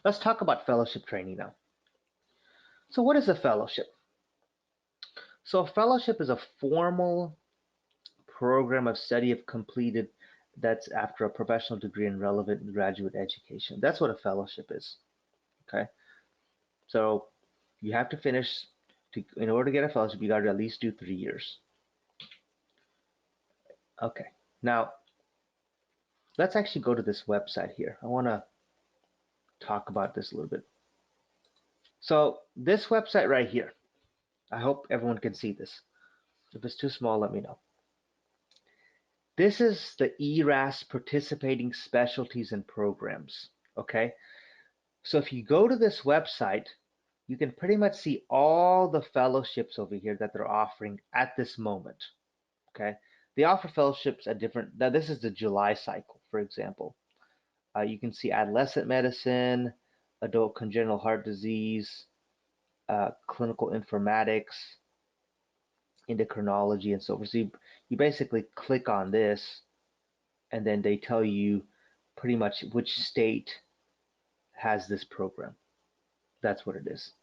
Let's talk about fellowship training now. So what is a fellowship? So a fellowship is a formal program of study of completed that's after a professional degree in relevant graduate education. That's what a fellowship is. Okay. So you have to finish in order to get a fellowship, you got to at least do 3 years. Okay. Now let's actually go to this website here. I want to talk about this a little bit. So this website right here, I hope everyone can see this. If it's too small, let me know. This is the ERAS participating specialties and programs. Okay. So if you go to this website, you can pretty much see all the fellowships over here that they're offering at this moment. Okay. They offer fellowships at different, now this is the July cycle, for example. You can see adolescent medicine, adult congenital heart disease, clinical informatics, endocrinology, and so forth. So you basically click on this, and then they tell you pretty much which state has this program. That's what it is.